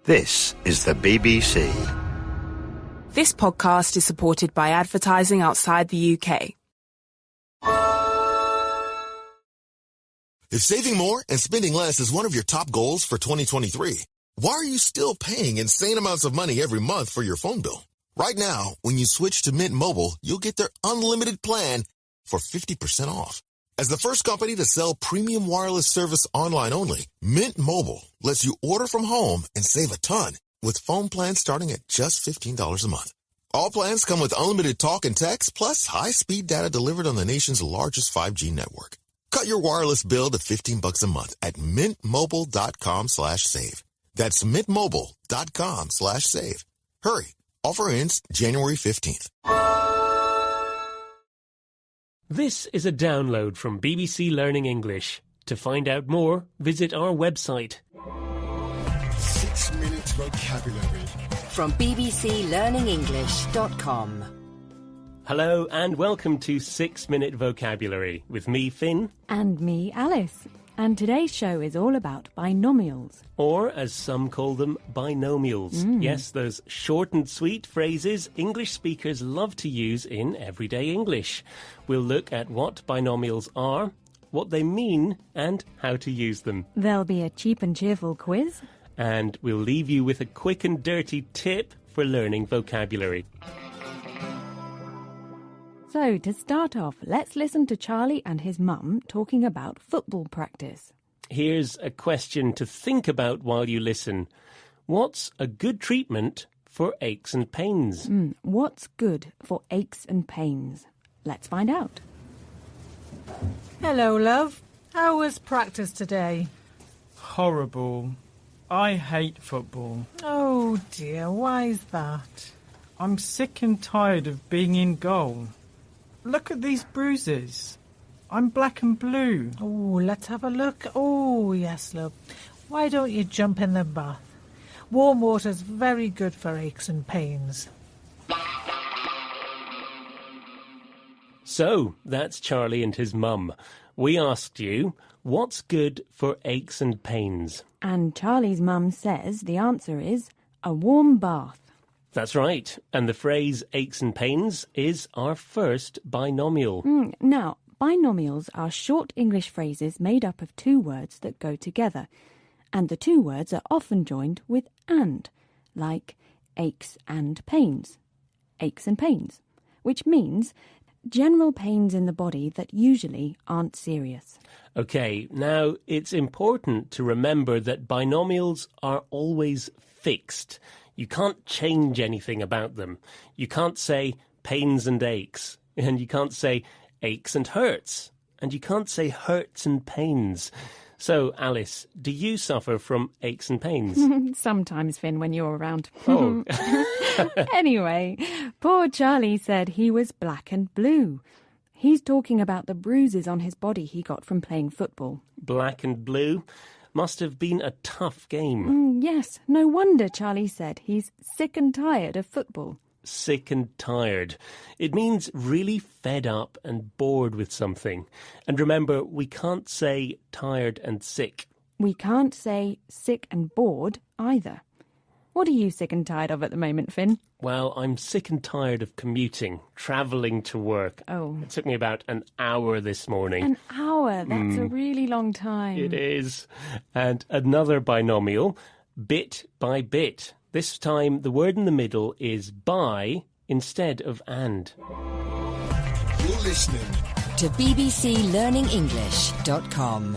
This is the BBC. This podcast is supported by advertising outside the UK. If saving more and spending less is one of your top goals for 2023, why are you still paying insane amounts of money every month for your phone bill? Right now, when you switch to Mint Mobile, you'll get their unlimited plan for 50% off. As the first company to sell premium wireless service online only, Mint Mobile lets you order from home and save a ton with phone plans starting at just $15 a month. All plans come with unlimited talk and text plus high-speed data delivered on the nation's largest 5G network. Cut your wireless bill to $15 a month at mintmobile.com/save. That's mintmobile.com/save. Hurry. Offer ends January 15th. This is a download from BBC Learning English. To find out more, visit our website. 6 Minute Vocabulary from bbclearningenglish.com. Hello and welcome to 6 Minute Vocabulary with me, Finn. And me, Alice. And today's show is all about binomials. Or, as some call them, binomials. Yes, those short and sweet phrases English speakers love to use in everyday English. We'll look at what binomials are, what they mean, and how to use them. There'll be a cheap and cheerful quiz. And we'll leave you with a quick and dirty tip for learning vocabulary. So, to start off, let's listen to Charlie and his mum talking about football practice. Here's a question to think about while you listen. What's a good treatment for aches and pains? What's good for aches and pains? Let's find out. Hello, love. How was practice today? Horrible. I hate football. Oh dear, why's that? I'm sick and tired of being in goal. Look at these bruises. I'm black and blue. Oh, let's have a look. Oh, yes, love. Why don't you jump in the bath? Warm water's very good for aches and pains. So, that's Charlie and his mum. We asked you, what's good for aches and pains? And Charlie's mum says the answer is a warm bath. That's right. And the phrase aches and pains is our first binomial. Now, binomials are short English phrases made up of two words that go together. And the two words are often joined with and, like aches and pains. Aches and pains, which means general pains in the body that usually aren't serious. OK, now it's important to remember that binomials are always fixed. You can't change anything about them. You can't say pains and aches, and you can't say aches and hurts, and you can't say hurts and pains. So, Alice, do you suffer from aches and pains? Sometimes, Finn, when you're around. Oh. Anyway, poor Charlie said he was black and blue. He's talking about the bruises on his body he got from playing football. Black and blue? Must have been a tough game. Yes, no wonder Charlie said he's sick and tired of football. Sick and tired. It means really fed up and bored with something. And remember, we can't say tired and sick. We can't say sick and bored either. What are you sick and tired of at the moment, Finn? Well, I'm sick and tired of commuting, travelling to work. Oh. It took me about an hour this morning. An hour? That's a really long time. It is. And another binomial, bit by bit. This time, the word in the middle is by instead of and. You're listening to bbclearningenglish.com.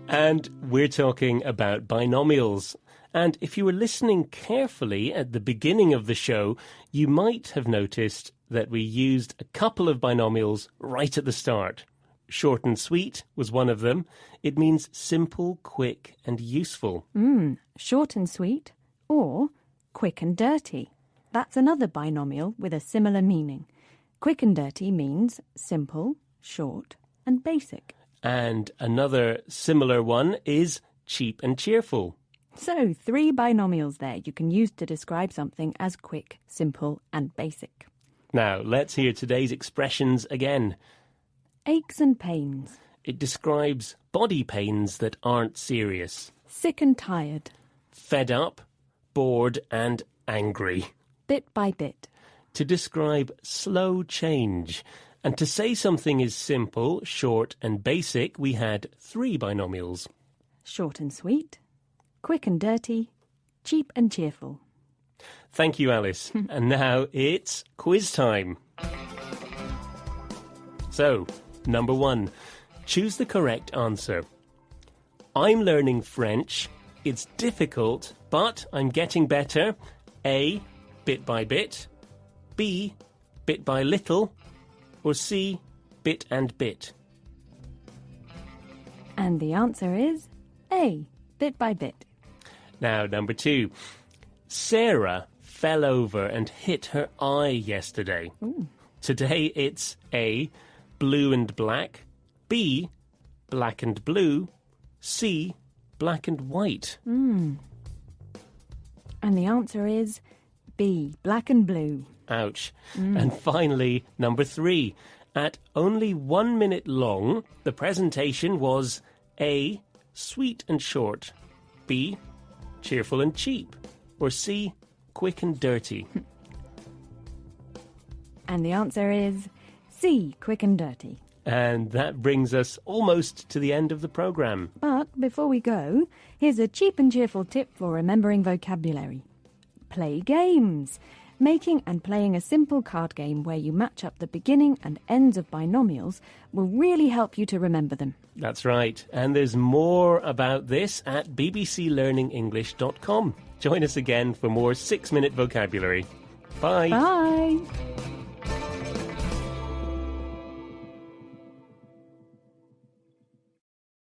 And we're talking about binomials. And if you were listening carefully at the beginning of the show, you might have noticed that we used a couple of binomials right at the start. Short and sweet was one of them. It means simple, quick and useful. Short and sweet or quick and dirty. That's another binomial with a similar meaning. Quick and dirty means simple, short and basic. And another similar one is cheap and cheerful. So, 3 binomials there you can use to describe something as quick, simple and basic. Now, let's hear today's expressions again. Aches and pains. It describes body pains that aren't serious. Sick and tired. fed up, bored and angry. Bit by bit. To describe slow change. And to say something is simple, short and basic, we had 3 binomials. Short and sweet. Quick and dirty. Cheap and cheerful. Thank you, Alice. And now it's quiz time. So, number 1. Choose the correct answer. I'm learning French. It's difficult, but I'm getting better. A, bit by bit. B, bit by little. Or C, bit and bit. And the answer is A, bit by bit. Now, number 2. Sarah fell over and hit her eye yesterday. Ooh. Today it's A, blue and black. B, black and blue. C, black and white. And the answer is B, black and blue. Ouch. And finally, number 3. At only 1 minute long, the presentation was A, sweet and short. B, cheerful and cheap. Or C, quick and dirty. And the answer is C, quick and dirty. And that brings us almost to the end of the programme. But before we go, here's a cheap and cheerful tip for remembering vocabulary. Play games. Making and playing a simple card game where you match up the beginning and ends of binomials will really help you to remember them. That's right. And there's more about this at bbclearningenglish.com. Join us again for more 6-minute vocabulary. Bye. Bye.